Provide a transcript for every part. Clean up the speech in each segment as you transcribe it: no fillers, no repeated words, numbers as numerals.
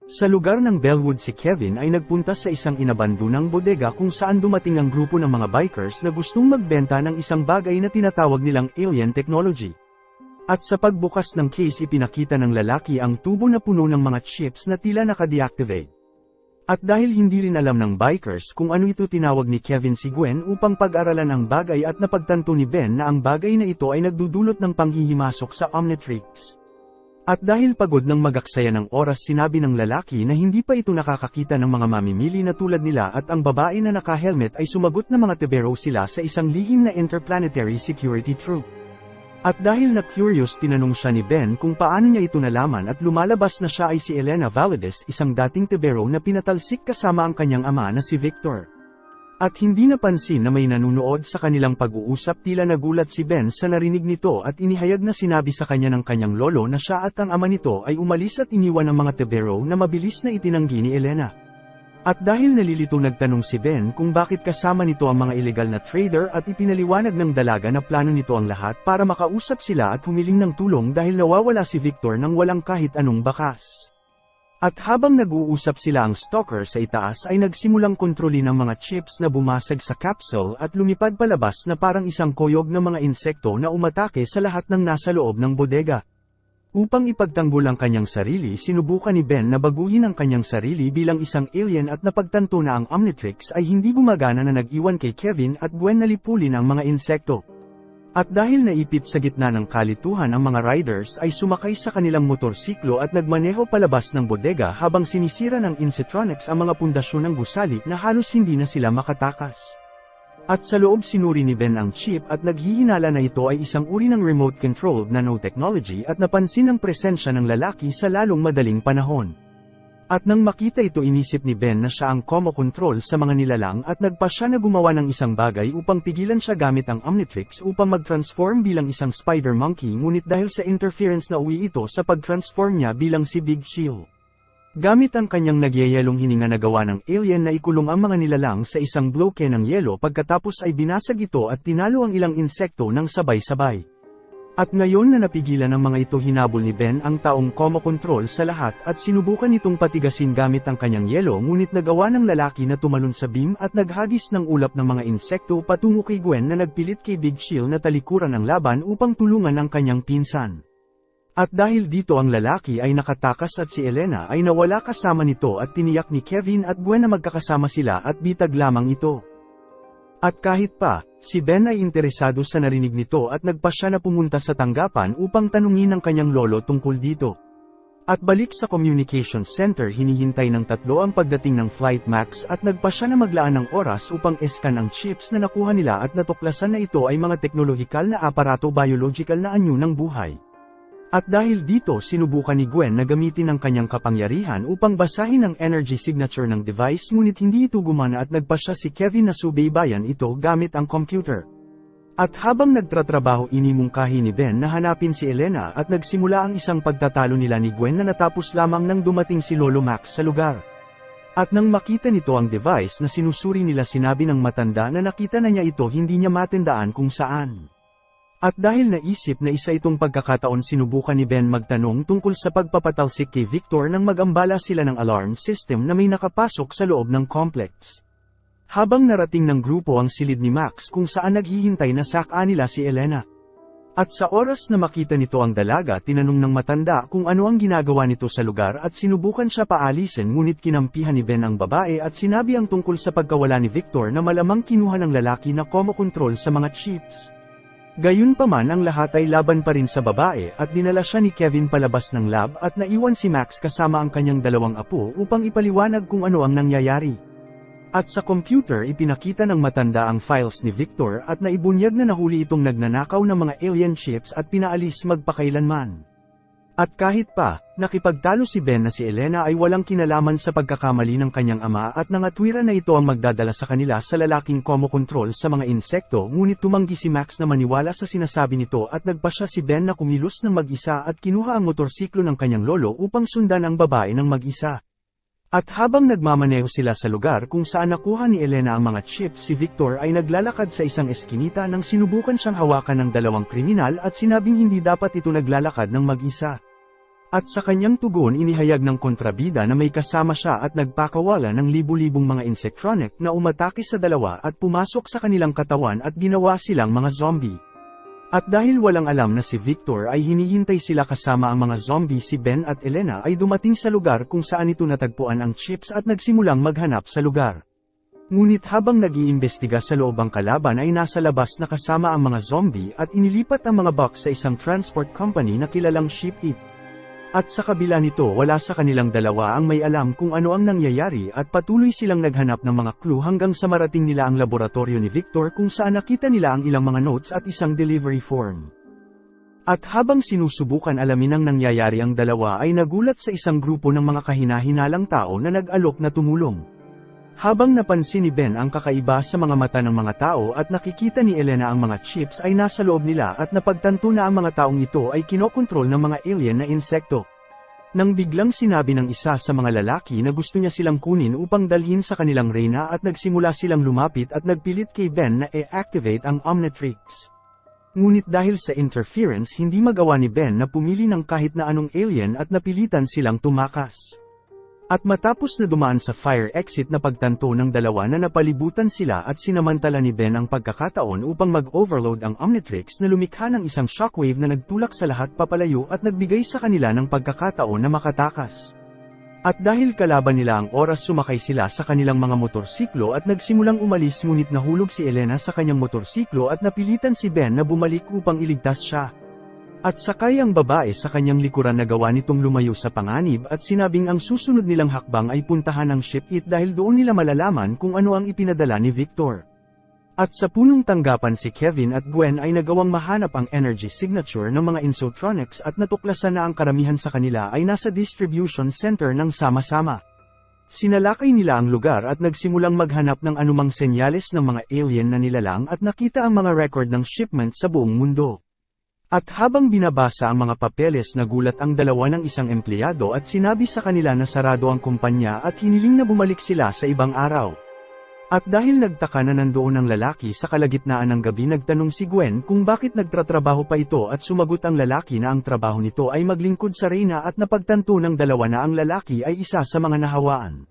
Sa lugar ng Bellwood si Kevin ay nagpunta sa isang inabandonang bodega kung saan dumating ang grupo ng mga bikers na gustong magbenta ng isang bagay na tinatawag nilang alien technology. At sa pagbukas ng case ipinakita ng lalaki ang tubo na puno ng mga chips na tila naka-deactivate. At dahil hindi rin alam ng bikers kung ano ito tinawag ni Kevin si Gwen upang pag-aralan ang bagay at napagtanto ni Ben na ang bagay na ito ay nagdudulot ng panghihimasok sa Omnitrix. At dahil pagod ng magaksaya ng oras sinabi ng lalaki na hindi pa ito nakakakita ng mga mamimili na tulad nila at ang babae na naka-helmet ay sumagot na mga tebero sila sa isang lihim na interplanetary security troop. At dahil na-curious tinanong siya ni Ben kung paano niya ito nalaman at lumalabas na siya ay si Elena Valadez isang dating tebero na pinatalsik kasama ang kanyang ama na si Victor. At hindi napansin na may nanunood sa kanilang pag-uusap tila nagulat si Ben sa narinig nito at inihayag na sinabi sa kanya ng kanyang lolo na siya at ang ama nito ay umalis at iniwan ang mga tebero na mabilis na itinanggi ni Elena. At dahil nalilito nagtanong si Ben kung bakit kasama nito ang mga ilegal na trader at ipinaliwanag ng dalaga na plano nito ang lahat para makausap sila at humiling ng tulong dahil nawawala si Victor nang walang kahit anong bakas. At habang nag-uusap sila ang stalker sa itaas ay nagsimulang kontrolin ang mga chips na bumasag sa capsule at lumipad palabas na parang isang koyog ng mga insekto na umatake sa lahat ng nasa loob ng bodega. Upang ipagtanggol ang kanyang sarili sinubukan ni Ben na baguhin ang kanyang sarili bilang isang alien at napagtanto na ang Omnitrix ay hindi gumagana na nag-iwan kay Kevin at Gwen na lipulin ang mga insekto. At dahil naipit sa gitna ng kalituhan ang mga riders ay sumakay sa kanilang motorsiklo at nagmaneho palabas ng bodega habang sinisira ng Insetronics ang mga pundasyon ng gusali na halos hindi na sila makatakas. At sa loob sinuri ni Ben ang chip at naghihinala na ito ay isang uri ng remote-controlled nanotechnology at napansin ang presensya ng lalaki sa lalong madaling panahon. At nang makita ito inisip ni Ben na siya ang komo-control sa mga nilalang at nagpa siya na gumawa ng isang bagay upang pigilan siya gamit ang Omnitrix upang mag-transform bilang isang spider monkey ngunit dahil sa interference na uwi ito sa pag-transform niya bilang si Big Chill. Gamit ang kanyang nagyayelong hininga na gawa ng alien na ikulong ang mga nilalang sa isang bloke ng yelo pagkatapos ay binasag ito at tinalo ang ilang insekto ng sabay-sabay. At ngayon na napigilan ng mga ito hinabol ni Ben ang taong komo-control sa lahat at sinubukan itong patigasin gamit ang kanyang yelo ngunit nagawa ng lalaki na tumalon sa beam at naghagis ng ulap ng mga insekto patungo kay Gwen na nagpilit kay Big Chill na talikuran ang laban upang tulungan ang kanyang pinsan. At dahil dito ang lalaki ay nakatakas at si Elena ay nawala kasama nito at tiniyak ni Kevin at Gwen na magkakasama sila at bitag lamang ito. At kahit pa, si Ben ay interesado sa narinig nito at nagpa siya na pumunta sa tanggapan upang tanungin ang kanyang lolo tungkol dito. At balik sa communications center hinihintay ng tatlo ang pagdating ng Flight Max at nagpa siya na maglaan ng oras upang eskan ang chips na nakuha nila at natuklasan na ito ay mga teknolohikal na aparato biological na anyo ng buhay. At dahil dito sinubukan ni Gwen na gamitin ang kanyang kapangyarihan upang basahin ang energy signature ng device ngunit hindi ito gumana at nagpa siya si Kevin na subaybayan ito gamit ang computer. At habang nagtratrabaho inimungkahi ni Ben na hanapin si Elena at nagsimula ang isang pagtatalo nila ni Gwen na natapos lamang nang dumating si Lolo Max sa lugar. At nang makita nito ang device na sinusuri nila sinabi ng matanda na nakita na niya ito hindi niya matandaan kung saan. At dahil naisip na isa itong pagkakataon sinubukan ni Ben magtanong tungkol sa pagpapatalsik kay Victor nang magambala sila ng alarm system na may nakapasok sa loob ng complex. Habang narating ng grupo ang silid ni Max kung saan naghihintay na saka nila si Elena. At sa oras na makita nito ang dalaga tinanong ng matanda kung ano ang ginagawa nito sa lugar at sinubukan siya paalisin ngunit kinampihan ni Ben ang babae at sinabi ang tungkol sa pagkawala ni Victor na malamang kinuha ng lalaki na komo-control sa mga chips. Gayunpaman ang lahat ay laban pa rin sa babae at dinala siya ni Kevin palabas ng lab at naiwan si Max kasama ang kanyang dalawang apo upang ipaliwanag kung ano ang nangyayari. At sa computer ipinakita ng matanda ang files ni Victor at naibunyag na nahuli itong nagnanakaw ng mga alien chips at pinaalis magpakailanman. At kahit pa, nakipagtalo si Ben na si Elena ay walang kinalaman sa pagkakamali ng kanyang ama at nangatwiran na ito ang magdadala sa kanila sa lalaking komo-control sa mga insekto ngunit tumanggi si Max na maniwala sa sinasabi nito at nagpa siya si Ben na kumilos ng mag-isa at kinuha ang motorsiklo ng kanyang lolo upang sundan ang babae ng mag-isa. At habang nagmamaneho sila sa lugar kung saan nakuha ni Elena ang mga chips si Victor ay naglalakad sa isang eskinita nang sinubukan siyang hawakan ng dalawang kriminal at sinabing hindi dapat ito naglalakad ng mag-isa. At sa kanyang tugon inihayag ng kontrabida na may kasama siya at nagpakawala ng libu-libong mga Insectronic na umatake sa dalawa at pumasok sa kanilang katawan at ginawa silang mga zombie. At dahil walang alam na si Victor ay hinihintay sila kasama ang mga zombie, si Ben at Elena ay dumating sa lugar kung saan ito natagpuan ang chips at nagsimulang maghanap sa lugar. Ngunit habang nag-iimbestiga sa loob ang kalaban ay nasa labas na kasama ang mga zombie at inilipat ang mga box sa isang transport company na kilalang Ship It. At sa kabila nito wala sa kanilang dalawa ang may alam kung ano ang nangyayari at patuloy silang naghanap ng mga clue hanggang sa marating nila ang laboratorio ni Victor kung saan nakita nila ang ilang mga notes at isang delivery form. At habang sinusubukan alamin ang nangyayari ang dalawa ay nagulat sa isang grupo ng mga kahina-hinalang tao na nag-alok na tumulong. Habang napansin ni Ben ang kakaiba sa mga mata ng mga tao at nakikita ni Elena ang mga chips ay nasa loob nila at napagtanto na ang mga taong ito ay kinokontrol ng mga alien na insekto. Nang biglang sinabi ng isa sa mga lalaki na gusto niya silang kunin upang dalhin sa kanilang reyna at nagsimula silang lumapit at nagpilit kay Ben na i-activate ang Omnitrix. Ngunit dahil sa interference hindi magawa ni Ben na pumili ng kahit na anong alien at napilitan silang tumakas. At matapos na dumaan sa fire exit na pagtanto ng dalawa na napalibutan sila at sinamantala ni Ben ang pagkakataon upang mag-overload ang Omnitrix na lumikha ng isang shockwave na nagtulak sa lahat papalayo at nagbigay sa kanila ng pagkakataon na makatakas. At dahil kalaban nila ang oras sumakay sila sa kanilang mga motorsiklo at nagsimulang umalis ngunit nahulog si Elena sa kanyang motorsiklo at napilitan si Ben na bumalik upang iligtas siya. At sakay ang babae sa kanyang likuran na gawa nitong lumayo sa panganib at sinabing ang susunod nilang hakbang ay puntahan ang Ship It dahil doon nila malalaman kung ano ang ipinadala ni Victor. At sa punong tanggapan si Kevin at Gwen ay nagawang mahanap ang energy signature ng mga Insotronics at natuklasan na ang karamihan sa kanila ay nasa distribution center ng sama-sama. Sinalakay nila ang lugar at nagsimulang maghanap ng anumang senyales ng mga alien na nilalang at nakita ang mga record ng shipment sa buong mundo. At habang binabasa ang mga papeles nagulat ang dalawa ng isang empleyado at sinabi sa kanila na sarado ang kumpanya at hiniling na bumalik sila sa ibang araw. At dahil nagtaka na nandoon ang lalaki sa kalagitnaan ng gabi nagtanong si Gwen kung bakit nagtratrabaho pa ito at sumagot ang lalaki na ang trabaho nito ay maglingkod sa reyna at napagtanto ng dalawa na ang lalaki ay isa sa mga nahawaan.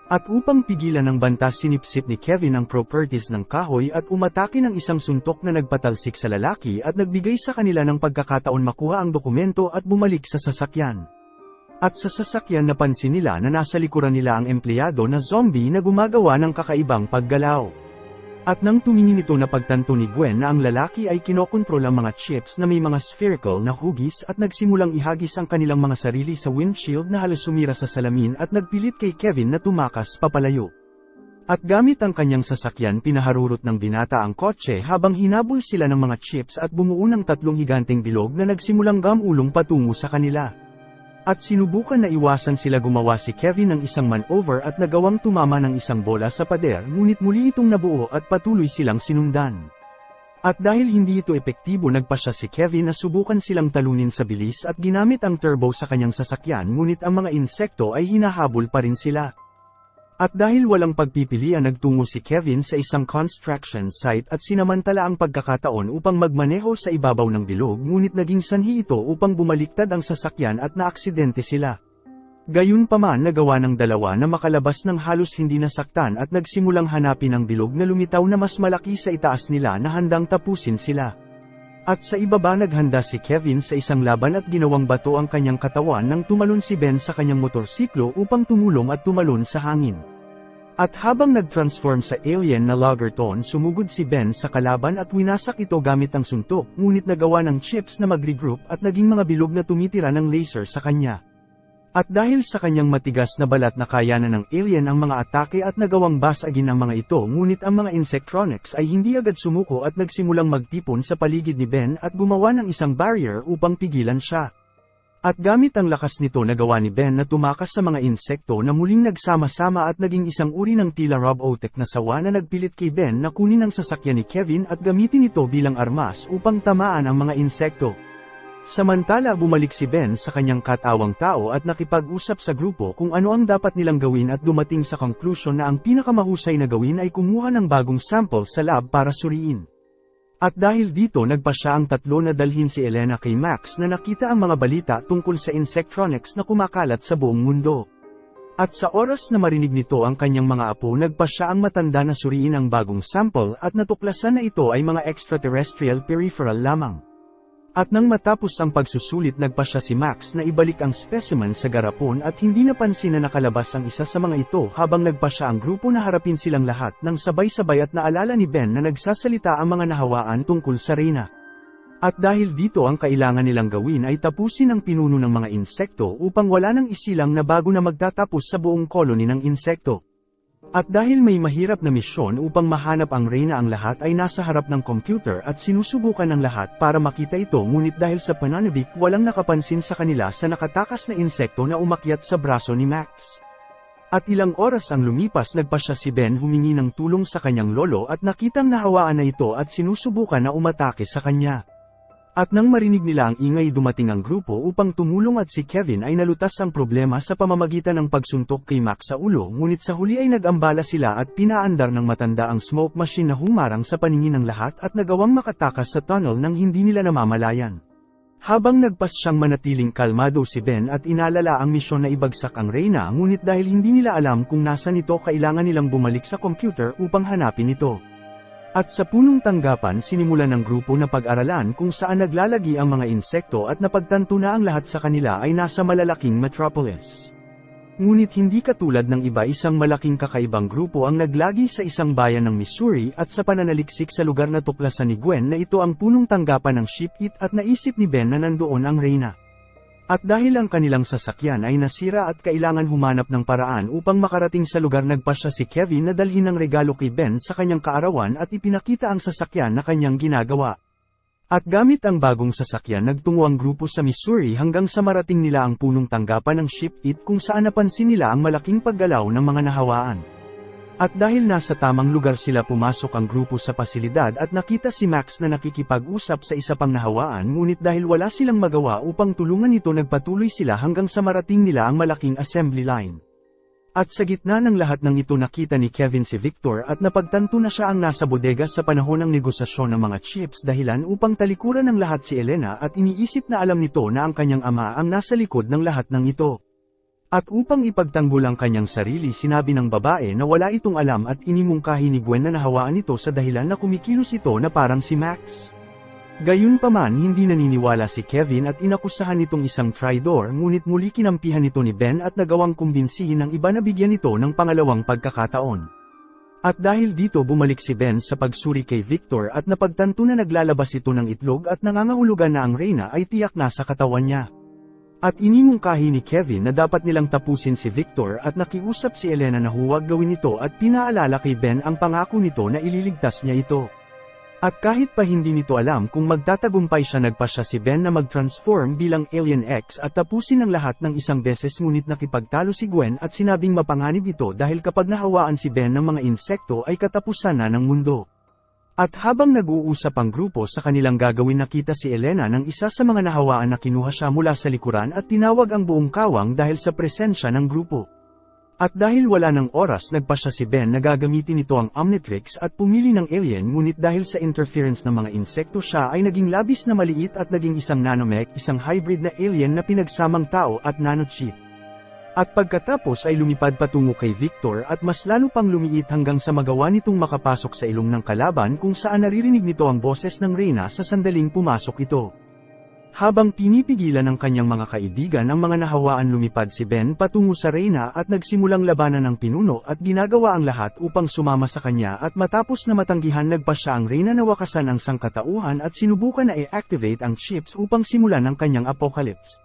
At upang pigilan ng banta sinipsip ni Kevin ang properties ng kahoy at umatake ng isang suntok na nagpatalsik sa lalaki at nagbigay sa kanila ng pagkakataon makuha ang dokumento at bumalik sa sasakyan. At sa sasakyan napansin nila na nasa likuran nila ang empleyado na zombie na gumagawa ng kakaibang paggalaw. At nang tumingin ito napagtanto ni Gwen na ang lalaki ay kinokontrol ang mga chips na may mga spherical na hugis at nagsimulang ihagis ang kanilang mga sarili sa windshield na halos sumira sa salamin at nagpilit kay Kevin na tumakas papalayo. At gamit ang kanyang sasakyan pinaharurot ng binata ang kotse habang hinabol sila ng mga chips at bumuo ng tatlong higanteng bilog na nagsimulang gamulong patungo sa kanila. At sinubukan na iwasan sila gumawa si Kevin ng isang maneuver at nagawang tumama ng isang bola sa pader ngunit muli itong nabuo at patuloy silang sinundan. At dahil hindi ito epektibo nagpasya si Kevin na subukan silang talunin sa bilis at ginamit ang turbo sa kanyang sasakyan ngunit ang mga insekto ay hinahabol pa rin sila. At dahil walang pagpipilian nagtungo si Kevin sa isang construction site at sinamantala ang pagkakataon upang magmaneho sa ibabaw ng bilog ngunit naging sanhi ito upang bumaliktad ang sasakyan at naaksidente sila. Gayunpaman nagawa ng dalawa na makalabas ng halos hindi nasaktan at nagsimulang hanapin ang bilog na lumitaw na mas malaki sa itaas nila na handang tapusin sila. At sa ibaba naghanda si Kevin sa isang laban at ginawang bato ang kanyang katawan nang tumalon si Ben sa kanyang motorsiklo upang tumulong at tumalon sa hangin. At habang nag-transform sa alien na Loggerton sumugod si Ben sa kalaban at winasak ito gamit ang suntok ngunit nagawa ng chips na mag-regroup at naging mga bilog na tumitira ng laser sa kanya. At dahil sa kanyang matigas na balat na kayanan ng alien ang mga atake at nagawang basagin ang mga ito ngunit ang mga Insectronics ay hindi agad sumuko at nagsimulang magtipon sa paligid ni Ben at gumawa ng isang barrier upang pigilan siya. At gamit ang lakas nito nagawa ni Ben na tumakas sa mga insekto na muling nagsama-sama at naging isang uri ng tila robotic na sawa na nagpilit kay Ben na kunin ang sasakyan ni Kevin at gamitin ito bilang armas upang tamaan ang mga insekto. Samantala bumalik si Ben sa kanyang katawang tao at nakipag-usap sa grupo kung ano ang dapat nilang gawin at dumating sa conclusion na ang pinakamahusay na gawin ay kumuha ng bagong sample sa lab para suriin. At dahil dito nagpa siya ang tatlo na dalhin si Elena kay Max na nakita ang mga balita tungkol sa Insectronics na kumakalat sa buong mundo. At sa oras na marinig nito ang kanyang mga apo nagpa siya ang matanda na suriin ang bagong sample at natuklasan na ito ay mga extraterrestrial peripheral lamang. At nang matapos ang pagsusulit nagpa siya si Max na ibalik ang specimen sa garapon at hindi napansin na nakalabas ang isa sa mga ito habang nagpa siya ang grupo na harapin silang lahat nang sabay-sabay at naalala ni Ben na nagsasalita ang mga nahawaan tungkol sa Reyna. At dahil dito ang kailangan nilang gawin ay tapusin ang pinuno ng mga insekto upang wala nang isilang na bago na magtatapos sa buong koloni ng insekto. At dahil may mahirap na misyon upang mahanap ang Reyna ang lahat ay nasa harap ng computer at sinusubukan ng lahat para makita ito ngunit dahil sa pananabik walang nakapansin sa kanila sa nakatakas na insekto na umakyat sa braso ni Max. At ilang oras ang lumipas nagpa siya si Ben humingi ng tulong sa kanyang lolo at nakitang nahawaan na ito at sinusubukan na umatake sa kanya. At nang marinig nila ang ingay dumating ang grupo upang tumulong at si Kevin ay nalutas ang problema sa pamamagitan ng pagsuntok kay Max sa ulo ngunit sa huli ay nag-ambala sila at pinaandar ng matanda ang smoke machine na humarang sa paningin ng lahat at nagawang makatakas sa tunnel nang hindi nila namamalayan. Habang nagpas siyang manatiling kalmado si Ben at inalala ang misyon na ibagsak ang Reyna ngunit dahil hindi nila alam kung nasan ito kailangan nilang bumalik sa computer upang hanapin ito. At sa punong tanggapan sinimulan ng grupo na pag-aralan kung saan naglalagi ang mga insekto at napagtanto na ang lahat sa kanila ay nasa malalaking metropolis. Ngunit hindi katulad ng iba isang malaking kakaibang grupo ang naglagi sa isang bayan ng Missouri at sa pananaliksik sa lugar na tuklasan ni Gwen na ito ang punong tanggapan ng Ship-It at naisip ni Ben na nandoon ang Reyna. At dahil ang kanilang sasakyan ay nasira at kailangan humanap ng paraan upang makarating sa lugar nagpa siya si Kevin na dalhin ng regalo kay Ben sa kanyang kaarawan at ipinakita ang sasakyan na kanyang ginagawa. At gamit ang bagong sasakyan nagtungo ang grupo sa Missouri hanggang sa marating nila ang punong tanggapan ng Ship-It kung saan napansin nila ang malaking paggalaw ng mga nahawaan. At dahil nasa tamang lugar sila pumasok ang grupo sa pasilidad at nakita si Max na nakikipag-usap sa isa pang nahawaan ngunit dahil wala silang magawa upang tulungan ito nagpatuloy sila hanggang sa marating nila ang malaking assembly line. At sa gitna ng lahat ng ito nakita ni Kevin si Victor at napagtanto na siya ang nasa bodega sa panahon ng negosasyon ng mga chips dahilan upang talikuran ng lahat si Elena at iniisip na alam nito na ang kanyang ama ang nasa likod ng lahat ng ito. At upang ipagtanggol ang kanyang sarili sinabi ng babae na wala itong alam at inimungkahi ni Gwen na nahawaan ito sa dahilan na kumikilos ito na parang si Max. Gayunpaman hindi naniniwala si Kevin at inakusahan itong isang traidor ngunit muli kinampihan ito ni Ben at nagawang kumbinsihin ng iba na bigyan ito ng pangalawang pagkakataon. At dahil dito bumalik si Ben sa pagsuri kay Victor at napagtanto na naglalabas ito ng itlog at nangangahulugan na ang Reyna ay tiyak na sa katawan niya. At inimungkahi ni Kevin na dapat nilang tapusin si Victor at nakiusap si Elena na huwag gawin ito at pinaalala kay Ben ang pangako nito na ililigtas niya ito. At kahit pa hindi nito alam kung magtatagumpay siya nagpa siya si Ben na mag-transform bilang Alien X at tapusin ang lahat ng isang beses ngunit nakipagtalo si Gwen at sinabing mapanganib ito dahil kapag nahawaan si Ben ng mga insekto ay katapusan na ng mundo. At habang nag-uusap ang grupo sa kanilang gagawin nakita si Elena ng isa sa mga nahawaan na kinuha siya mula sa likuran at tinawag ang buong kawang dahil sa presensya ng grupo. At dahil wala ng oras nagpa siya si Ben na gagamitin ito ang Omnitrix at pumili ng alien ngunit dahil sa interference ng mga insekto siya ay naging labis na maliit at naging isang nanomech isang hybrid na alien na pinagsamang tao at nanochip. At pagkatapos ay lumipad patungo kay Victor at mas lalo pang lumiit hanggang sa magawa nitong makapasok sa ilong ng kalaban kung saan naririnig nito ang boses ng Reyna sa sandaling pumasok ito. Habang pinipigilan ng kanyang mga kaibigan ang mga nahawaan lumipad si Ben patungo sa Reyna at nagsimulang labanan ng pinuno at ginagawa ang lahat upang sumama sa kanya at matapos na matanggihan nagpa siya ang Reyna na wakasan ang sangkatauhan at sinubukan na i-activate ang chips upang simulan ang kanyang apocalypse.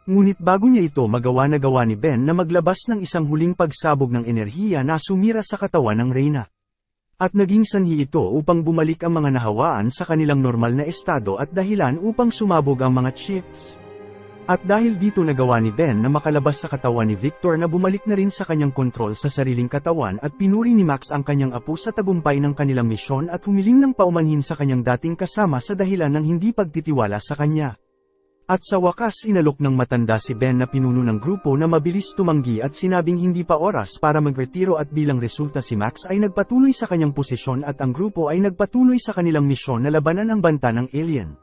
Ngunit bago niya ito magawa nagawa ni Ben na maglabas ng isang huling pagsabog ng enerhiya na sumira sa katawan ng Reyna. At naging sanhi ito upang bumalik ang mga nahawaan sa kanilang normal na estado at dahilan upang sumabog ang mga chips. At dahil dito nagawa ni Ben na makalabas sa katawan ni Victor na bumalik na rin sa kanyang kontrol sa sariling katawan at pinuri ni Max ang kanyang apo sa tagumpay ng kanilang misyon at humiling ng paumanhin sa kanyang dating kasama sa dahilan ng hindi pagtitiwala sa kanya. At sa wakas inalok ng matanda si Ben na pinuno ng grupo na mabilis tumanggi at sinabing hindi pa oras para magretiro at bilang resulta si Max ay nagpatuloy sa kanyang posisyon at ang grupo ay nagpatuloy sa kanilang misyon na labanan ang banta ng alien.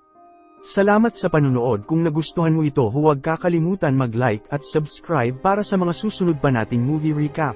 Salamat sa panunood. Kung nagustuhan mo ito huwag kakalimutan mag-like at subscribe para sa mga susunod pa nating movie recap.